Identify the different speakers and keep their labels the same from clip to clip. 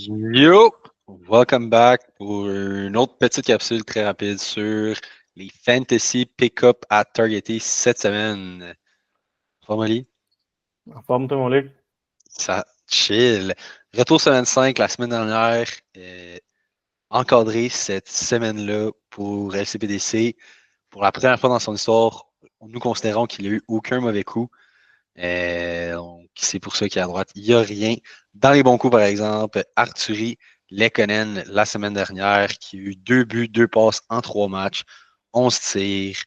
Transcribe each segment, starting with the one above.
Speaker 1: Yo! Welcome back pour une autre petite capsule très rapide sur les fantasy pick-up à targeter cette semaine. Formally,
Speaker 2: En forme, toi, mon Luc?
Speaker 1: ça chill. Retour semaine 5 la semaine dernière. Encadré cette semaine-là pour LCPDC. Pour la première fois dans son histoire, nous considérons qu'il n'y a eu aucun mauvais coup. Donc, c'est pour ça qu'à droite, il n'y a rien. Dans les bons coups, par exemple, Arturi Lekkonen, la semaine dernière, qui a eu 2 buts, 2 passes en 3 matchs, 11 tirs.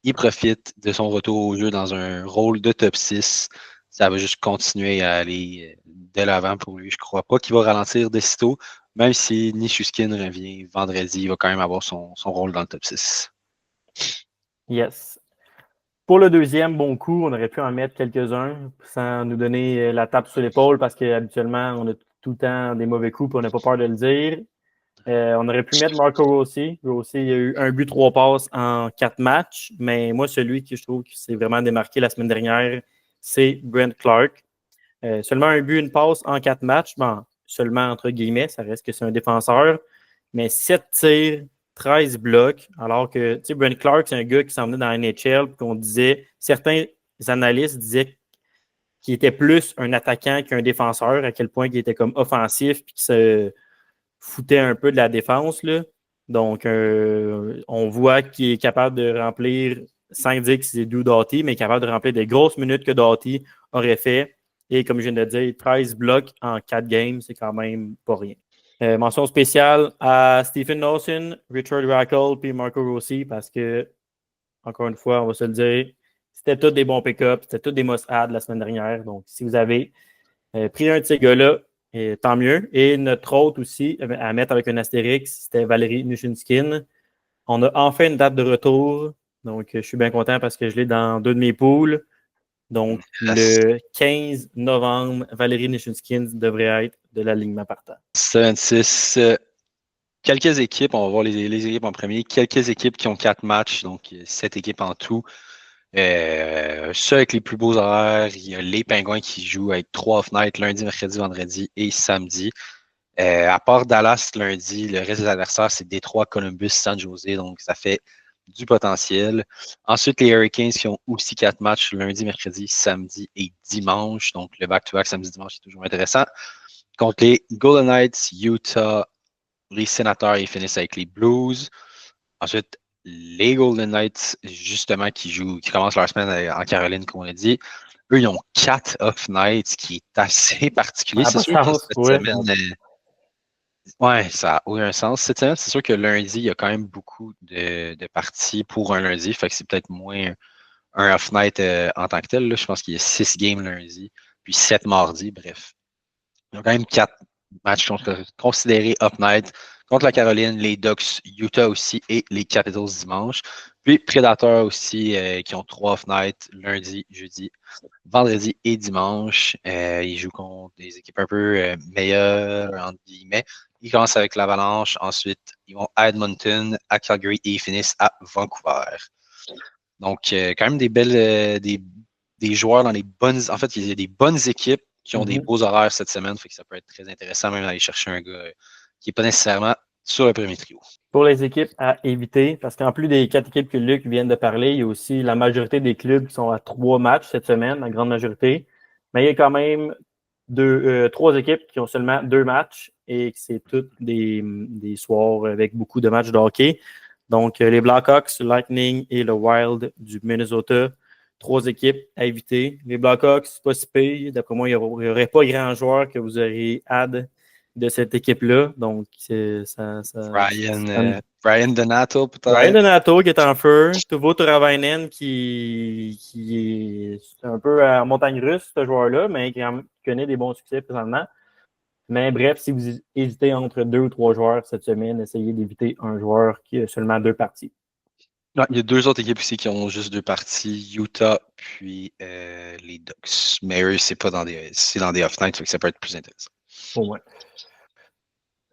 Speaker 1: Il profite de son retour au jeu dans un rôle de top 6. Ça va juste continuer à aller de l'avant pour lui. Je ne crois pas qu'il va ralentir de sitôt, même si Nishuskin revient vendredi, il va quand même avoir son rôle dans le top 6.
Speaker 2: Yes. Pour le deuxième bon coup, on aurait pu en mettre quelques-uns sans nous donner la tape sur l'épaule parce qu'habituellement, on a tout le temps des mauvais coups et on n'a pas peur de le dire. On aurait pu mettre Marco Rossi. Rossi, il a eu 1 but, 3 passes en 4 matchs, mais moi, celui que je trouve qui s'est vraiment démarqué la semaine dernière, c'est Brent Clark. Seulement 1 but, 1 passe en 4 matchs. Bon, seulement entre guillemets, ça reste que c'est un défenseur, mais 7 tirs, 13 blocs, alors que, tu sais, Brent Clark, c'est un gars qui s'en venait dans la NHL, puis qu'on disait, certains analystes disaient qu'il était plus un attaquant qu'un défenseur, à quel point il était comme offensif, puis qu'il se foutait un peu de la défense, là. Donc, on voit qu'il est capable de remplir, sans dire que c'est Drew Doughty, mais capable de remplir des grosses minutes que Doughty aurait fait. Et comme je viens de dire, 13 blocs en 4 games, c'est quand même pas rien. Mention spéciale à Stephen Nelson, Richard Rackle puis Marco Rossi parce que, encore une fois, on va se le dire, c'était tous des bons pick-ups, c'était tous des must-add la semaine dernière. Donc, si vous avez pris un de ces gars-là, tant mieux. Et notre autre aussi, à mettre avec un astérix, c'était Valérie Nushinskin. On a enfin une date de retour. Donc, je suis bien content parce que je l'ai dans 2 de mes poules. Donc, le 15 novembre, Valérie Nishinskin devrait être de l'alignement partant.
Speaker 1: 76. Quelques équipes, on va voir les équipes en premier. Quelques équipes qui ont 4 matchs, donc 7 équipes en tout. Ceux avec les plus beaux horaires, il y a les Pingouins qui jouent avec 3 off-night, lundi, mercredi, vendredi et samedi. À part Dallas lundi, le reste des adversaires, c'est Détroit, Columbus, San Jose, donc ça fait du potentiel. Ensuite, les Hurricanes qui ont aussi 4 matchs lundi, mercredi, samedi et dimanche. Donc, le back-to-back samedi-dimanche est toujours intéressant. Contre les Golden Knights, Utah, les Sénateurs, ils finissent avec les Blues. Ensuite, les Golden Knights, justement, qui commencent leur semaine en Caroline, comme on a dit. Eux, ils ont 4 off-nights, ce qui est assez particulier. C'est sûr que cette semaine, ouais, ça n'a aucun sens. Cette semaine, c'est sûr que lundi, il y a quand même beaucoup de parties pour un lundi. Fait que c'est peut-être moins un off-night en tant que tel. Là. Je pense qu'il y a 6 games lundi, puis 7 mardi. Bref, il y a quand même 4 matchs considérés off-night contre la Caroline, les Ducks, Utah aussi et les Capitals dimanche. Puis Predators aussi qui ont 3 off-night lundi, jeudi, vendredi et dimanche. Ils jouent contre des équipes un peu meilleures, entre guillemets. Ils commencent avec l'Avalanche. Ensuite, ils vont à Edmonton, à Calgary et ils finissent à Vancouver. Donc, quand même des belles, des joueurs dans les bonnes. En fait, il y a des bonnes équipes qui ont des beaux horaires cette semaine. Fait que ça peut être très intéressant même d'aller chercher un gars qui n'est pas nécessairement sur le premier trio.
Speaker 2: Pour les équipes à éviter, parce qu'en plus des 4 équipes que Luc vient de parler, il y a aussi la majorité des clubs qui sont à 3 matchs cette semaine, la grande majorité. Mais il y a quand même 3 équipes qui ont seulement 2 matchs et c'est toutes des soirs avec beaucoup de matchs de hockey. Donc, les Blackhawks, le Lightning et le Wild du Minnesota, 3 équipes à éviter. Les Blackhawks, c'est pas si pire. D'après moi, il n'y aurait pas grand joueur que vous auriez add de cette équipe-là. Donc,
Speaker 1: Brian Donato, peut-être.
Speaker 2: Brian Donato qui est en feu. Tuvo Turavainen qui est un peu en montagne russe, ce joueur-là, mais qui connaît des bons succès présentement. Mais bref, si vous hésitez entre 2 ou 3 joueurs cette semaine, essayez d'éviter un joueur qui a seulement 2 parties.
Speaker 1: Non, il y a 2 autres équipes ici qui ont juste 2 parties, Utah puis les Ducks. Mais eux, c'est dans des off-nights, donc ça peut être plus intéressant.
Speaker 2: Au moins.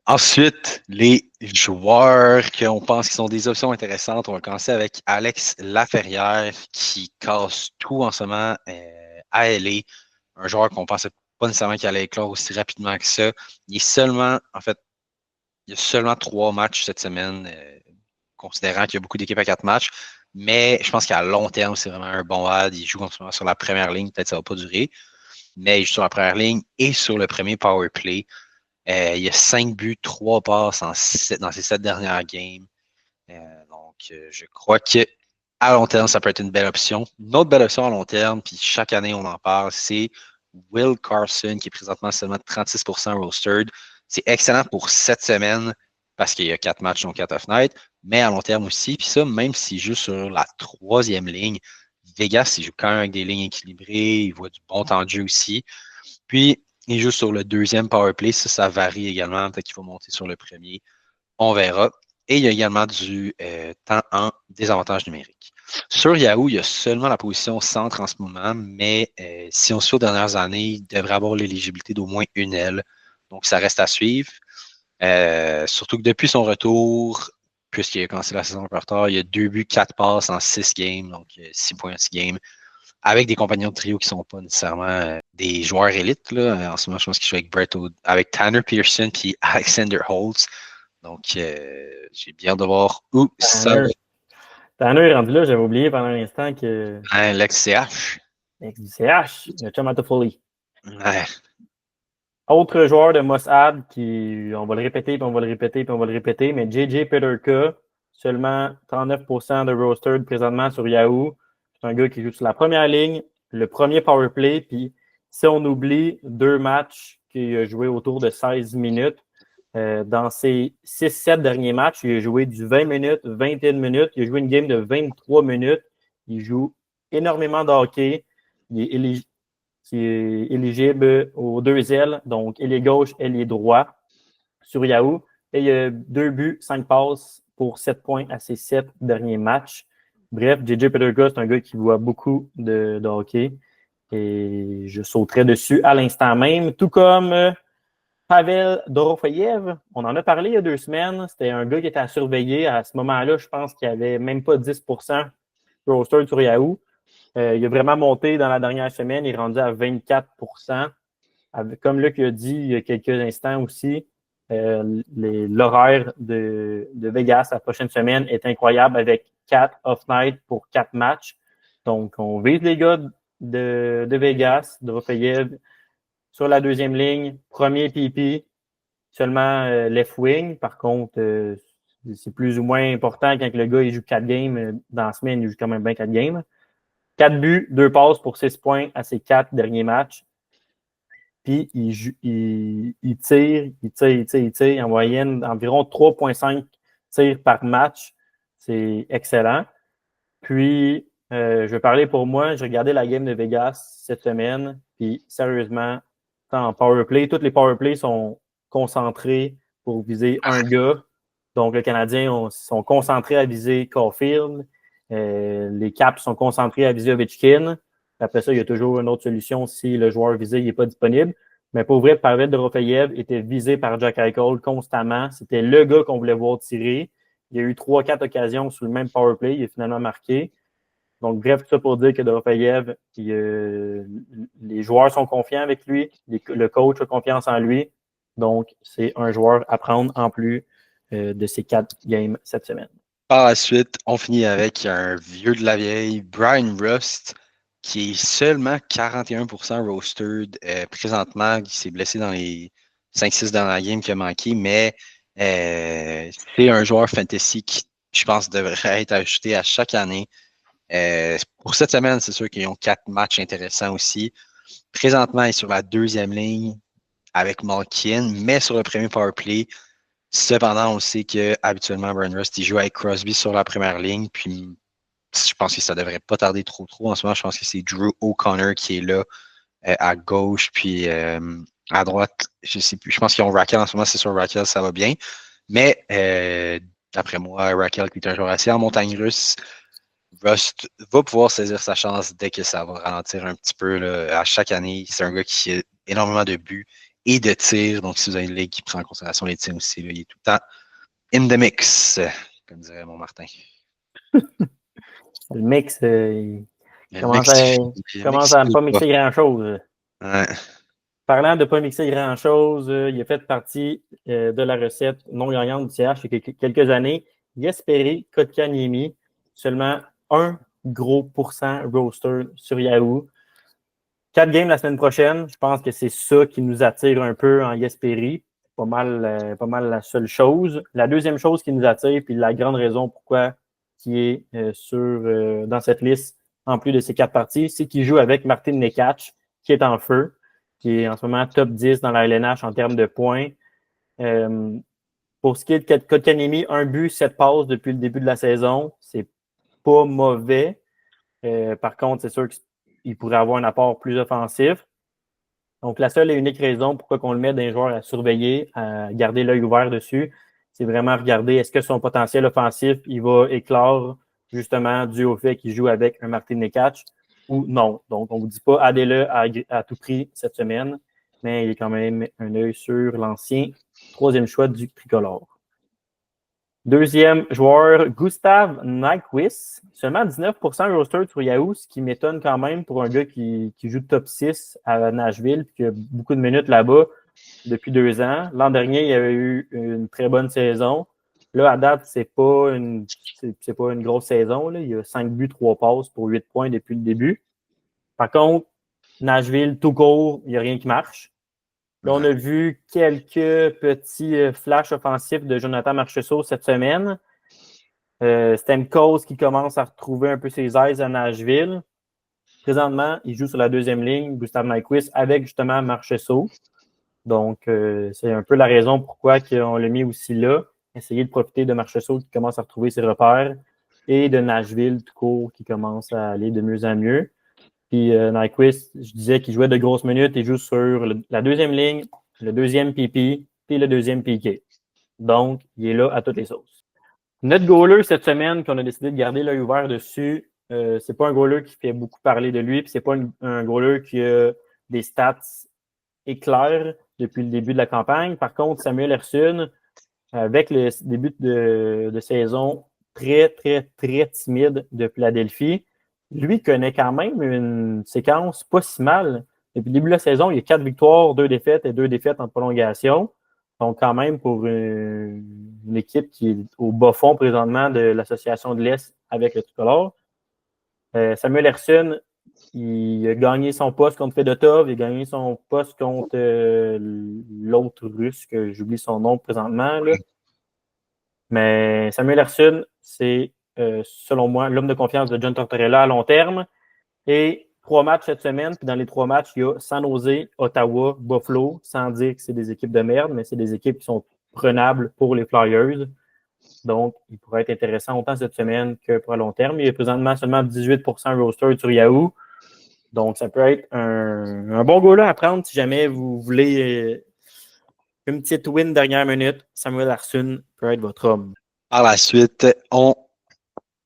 Speaker 1: Ensuite, les joueurs qu'on pense qui sont des options intéressantes. On va commencer avec Alex Laferrière qui casse tout en ce moment à LA. Un joueur qu'on pense pas nécessairement qu'il allait éclore aussi rapidement que ça. Il y a seulement 3 matchs cette semaine, considérant qu'il y a beaucoup d'équipes à 4 matchs. Mais je pense qu'à long terme, c'est vraiment un bon add. Il joue sur la première ligne, peut-être que ça ne va pas durer. Mais il joue sur la première ligne et sur le premier power play. Il y a 5 buts, 3 passes dans ces 7 dernières games. Donc, je crois que à long terme, ça peut être une belle option. Une autre belle option à long terme, puis chaque année, on en parle, c'est Will Carson, qui est présentement seulement 36% rostered. C'est excellent pour 7 semaines parce qu'il y a 4 matchs, donc 4 off-night, mais à long terme aussi. Puis ça, même s'il joue sur la 3e ligne, Vegas, il joue quand même avec des lignes équilibrées, il voit du bon temps de jeu aussi. Puis, il joue sur le 2e power play. Ça varie également. Peut-être qu'il faut monter sur le premier. On verra. Et il y a également du temps en désavantage numérique. Sur Yahoo, il y a seulement la position centre en ce moment, mais si on suit aux dernières années, il devrait avoir l'éligibilité d'au moins une aile. Donc, ça reste à suivre. Surtout que depuis son retour, puisqu'il a commencé la saison un peu retard, il y a 2 buts, 4 passes en 6 games, donc 6 points en 6 games, avec des compagnons de trio qui ne sont pas nécessairement des joueurs élites. Là. En ce moment, je pense qu'il joue avec Tanner Pearson et Alexander Holtz. Donc, j'ai bien de voir où ça va.
Speaker 2: Tanner est rendu là, j'avais oublié pendant un instant que.
Speaker 1: L'ex-CH.
Speaker 2: L'ex-CH, le chum à Toffoli.
Speaker 1: Ouais.
Speaker 2: Autre joueur de Mossad qui, on va le répéter, puis on va le répéter, puis on va le répéter, mais JJ Peterka, seulement 39% de rostered présentement sur Yahoo. C'est un gars qui joue sur la première ligne, le premier power play, puis si on oublie 2 matchs qu'il a joué autour de 16 minutes, dans ses 6-7 derniers matchs, il a joué du 20 minutes, 21 minutes, il a joué une game de 23 minutes, il joue énormément de hockey, il est éligible aux 2 ailes, donc ailier gauche, ailier droit sur Yahoo. Et il y a 2 buts, 5 passes pour 7 points à ses 7 derniers matchs. Bref, JJ Peterka, c'est un gars qui voit beaucoup de hockey et je sauterai dessus à l'instant même, tout comme Pavel Dorofeyev. On en a parlé il y a 2 semaines. C'était un gars qui était à surveiller. À ce moment-là, je pense qu'il n'y avait même pas 10% roster sur Yahoo. Il a vraiment monté dans la dernière semaine. Il est rendu à 24%. Comme Luc a dit il y a quelques instants aussi, l'horaire de Vegas la prochaine semaine est incroyable avec 4 off-night pour 4 matchs. Donc, on vise les gars de Vegas, de Dorofeyev, sur la 2e ligne, premier PP, seulement left wing. Par contre, c'est plus ou moins important quand le gars il joue 4 games. Dans la semaine, il joue quand même bien 4 games. 4 buts, 2 passes pour 6 points à ses 4 derniers matchs. Puis, il tire en moyenne environ 3,5 tirs par match. C'est excellent. Puis, je vais parler pour moi. J'ai regardé la game de Vegas cette semaine. Puis, sérieusement, en powerplay, tous les powerplays sont concentrés pour viser un gars. Donc, les Canadiens sont concentrés à viser Caulfield. Les Caps sont concentrés à viser Ovechkin. Après ça, il y a toujours une autre solution si le joueur visé n'est pas disponible. Mais pour vrai, Pavel Dorofeyev était visé par Jack Eichel constamment. C'était le gars qu'on voulait voir tirer. Il y a eu 3-4 occasions sur le même powerplay. Il est finalement marqué. Donc, bref, tout ça pour dire que Dorofeyev, les joueurs sont confiants avec lui. Le coach a confiance en lui. Donc, c'est un joueur à prendre en plus de ces 4 games cette semaine.
Speaker 1: Par la suite, on finit avec un vieux de la vieille, Brian Rust, qui est seulement 41% rostered présentement. Il s'est blessé dans les 5-6 dernières games qui a manqué, mais c'est un joueur fantasy qui, je pense, devrait être ajouté à chaque année. Pour cette semaine, c'est sûr qu'ils ont 4 matchs intéressants aussi. Présentement, il est sur la 2e ligne avec Malkin, mais sur le premier power play. Cependant, on sait qu'habituellement, Brian Rust, il joue avec Crosby sur la première ligne. Puis, je pense que ça ne devrait pas tarder trop. En ce moment, je pense que c'est Drew O'Connor qui est là à gauche. Puis, à droite, je ne sais plus. Je pense qu'ils ont Raquel en ce moment. C'est sur Raquel, ça va bien. Mais, d'après moi, Raquel, qui est un joueur assez en montagne russe, Rust va pouvoir saisir sa chance dès que ça va ralentir un petit peu. Là. À chaque année, c'est un gars qui a énormément de buts et de tirs. Donc, si vous avez une ligue qui prend en considération les tirs aussi, là, il est tout le temps in the mix, comme dirait mon Martin.
Speaker 2: Le mix, il commence à ne pas mixer grand-chose.
Speaker 1: Ouais.
Speaker 2: Parlant de ne pas mixer grand-chose, il a fait partie de la recette non gagnante du CH il y a quelques années. Jesperi Kotkaniemi, seulement un gros pourcent roster sur Yahoo. 4 games la semaine prochaine, je pense que c'est ça qui nous attire un peu en Jesperi. Pas mal la seule chose. La deuxième chose qui nous attire, puis la grande raison pourquoi qui est dans cette liste, en plus de ces 4 parties, c'est qu'il joue avec Martin Nekach, qui est en feu, qui est en ce moment top 10 dans la LNH en termes de points. Pour ce qui est de Kotkaniemi, 1 but, 7 passes depuis le début de la saison. C'est pas mauvais. Par contre, c'est sûr qu'il pourrait avoir un apport plus offensif. Donc, la seule et unique raison pourquoi on le met d'un joueur à surveiller, à garder l'œil ouvert dessus, c'est vraiment regarder est-ce que son potentiel offensif, il va éclore justement dû au fait qu'il joue avec un Martin Nekach ou non. Donc, on ne vous dit pas aidez-le à tout prix cette semaine, mais il est quand même un œil sur l'ancien troisième choix du tricolore. Deuxième joueur, Gustav Nyquist. Seulement 19% roster sur Yahoo, ce qui m'étonne quand même pour un gars qui joue top 6 à Nashville et qui a beaucoup de minutes là-bas depuis 2 ans. L'an dernier, il avait eu une très bonne saison. Là, à date, c'est pas une grosse saison. Là. Il y a 5 buts, 3 passes pour 8 points depuis le début. Par contre, Nashville, tout court, il n'y a rien qui marche. Là, on a vu quelques petits flashs offensifs de Jonathan Marchessault cette semaine. Stamkos qui commence à retrouver un peu ses aises à Nashville. Présentement, il joue sur la deuxième ligne, Gustav Nyquist, avec justement Marchessault. Donc, c'est un peu la raison pourquoi on l'a mis aussi là. Essayer de profiter de Marchessault qui commence à retrouver ses repères et de Nashville tout court qui commence à aller de mieux en mieux. Puis Nyquist, je disais qu'il jouait de grosses minutes. Il joue sur la deuxième ligne, le deuxième PP, puis le deuxième PK. Donc, il est là à toutes les sauces. Notre goaler cette semaine, qu'on a décidé de garder l'œil ouvert dessus, c'est pas un goaler qui fait beaucoup parler de lui, puis c'est pas un goaler qui a des stats éclairs depuis le début de la campagne. Par contre, Samuel Ersson, avec le début de saison très, très, très timide de Philadelphie, lui connaît quand même une séquence pas si mal. Depuis le début de la saison, il y a 4 victoires, 2 défaites et 2 défaites en prolongation. Donc, quand même, pour une équipe qui est au bas fond présentement de l'Association de l'Est avec le tricolore. Samuel Ersson, il a gagné son poste contre Fedotov, il a gagné son poste contre l'autre russe, que j'oublie son nom présentement. Là. Mais Samuel Ersson, c'est, selon moi, l'homme de confiance de John Tortorella à long terme. Et 3 matchs cette semaine, puis dans les 3 matchs, il y a San Jose, Ottawa, Buffalo, sans dire que c'est des équipes de merde, mais c'est des équipes qui sont prenables pour les Flyers. Donc, il pourrait être intéressant autant cette semaine que pour à long terme. Il y a présentement seulement 18% roster sur Yahoo. Donc, ça peut être un bon goal à prendre si jamais vous voulez une petite win dernière minute. Samuel Ersson peut être votre homme.
Speaker 1: Par la suite,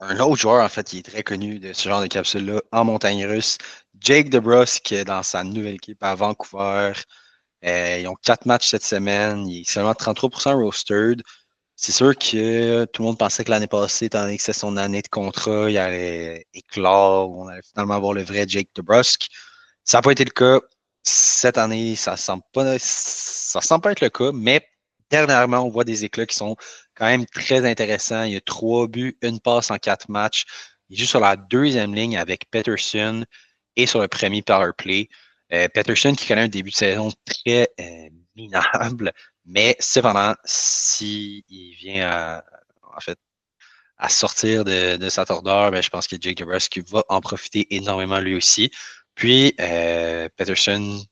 Speaker 1: un autre joueur, en fait, qui est très connu de ce genre de capsule-là en montagne russe, Jake DeBrusk, dans sa nouvelle équipe à Vancouver. Ils ont 4 matchs cette semaine. Il est seulement 33% rostered. C'est sûr que tout le monde pensait que l'année passée, étant donné que c'est son année de contrat, il allait éclore, on allait finalement avoir le vrai Jake DeBrusk. Ça n'a pas été le cas. Cette année, ça ne semble pas être le cas, mais dernièrement, on voit des éclats qui sont quand même très intéressants. Il y a 3 buts, 1 passe en 4 matchs. Il joue sur la deuxième ligne avec Peterson et sur le premier power play. Peterson qui connaît un début de saison très minable, mais cependant, s'il vient à sortir de sa tordeur, ben, je pense que Jake DeBrusk va en profiter énormément lui aussi. Puis, Peterson,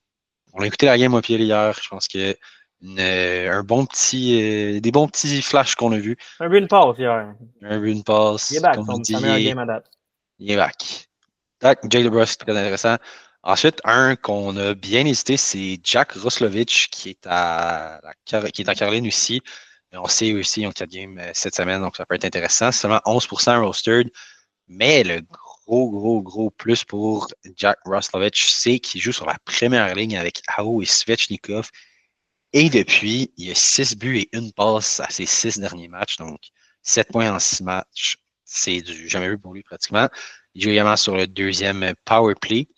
Speaker 1: on a écouté la game au pied hier. Je pense que des bons petits flashs qu'on a vus.
Speaker 2: Un but, une passe hier.
Speaker 1: Un but, une passe.
Speaker 2: Il est back,
Speaker 1: comme on dit,
Speaker 2: sa meilleure game à date.
Speaker 1: Il est back. Jake DeBrusk, très intéressant. Ensuite, un qu'on a bien hésité, c'est Jack Roslovic, qui est à Caroline aussi. On sait aussi, ils ont 4 games cette semaine, donc ça peut être intéressant. C'est seulement 11% rostered. Mais le gros plus pour Jack Roslovic, c'est qu'il joue sur la première ligne avec Aho et Svechnikov. Et depuis, il y a 6 buts et 1 passe à ses 6 derniers matchs. Donc, 7 points en 6 matchs. C'est du jamais vu pour lui pratiquement. Il joue également sur le deuxième power play.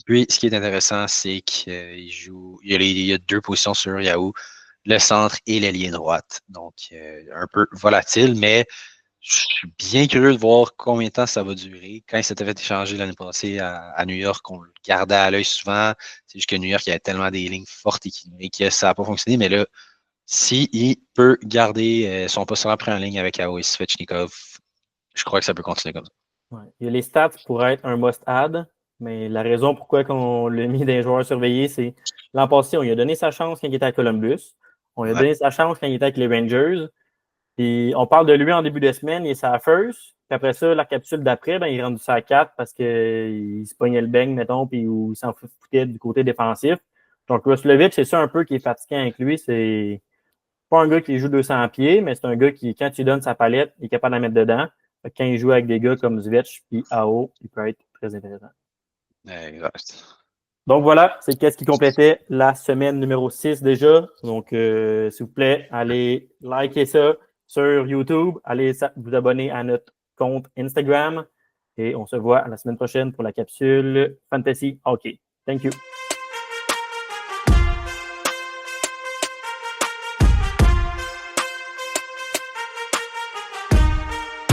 Speaker 1: Puis, ce qui est intéressant, c'est qu'il joue. Il y a 2 positions sur Yahoo, le centre et l'ailier droite. Donc, un peu volatile, mais je suis bien curieux de voir combien de temps ça va durer. Quand il s'était fait échanger l'année passée à New York, on le gardait à l'œil souvent. C'est juste que New York, il y avait tellement des lignes fortes et que ça n'a pas fonctionné. Mais là, s'il peut garder son poste en première ligne avec Aoi Svechnikov, je crois que ça peut continuer comme ça.
Speaker 2: Ouais. Il y a les stats pour être un must-add, mais la raison pourquoi on l'a mis des joueurs surveillés, c'est l'an passé, on lui a donné sa chance quand il était à Columbus. On lui a donné sa chance quand il était avec les Rangers. Puis on parle de lui en début de semaine, il est sa first. Puis après ça, la capsule d'après, ben, il est rendu sa 4 parce qu'il se pognait le bang, mettons, puis où il s'en foutait du côté défensif. Donc Roslovic, c'est ça un peu qui est fatiguant avec lui. C'est pas un gars qui joue 200 pieds, mais c'est un gars qui, quand tu lui donnes sa palette, il est capable de la mettre dedans. Quand il joue avec des gars comme Zvech et Ao, il peut être très intéressant.
Speaker 1: Exact.
Speaker 2: Donc voilà, c'est qu'est-ce qui complétait la semaine numéro 6 déjà. Donc, s'il vous plaît, allez liker ça sur YouTube. Allez vous abonner à notre compte Instagram. Et on se voit la semaine prochaine pour la capsule Fantasy Hockey. Thank you.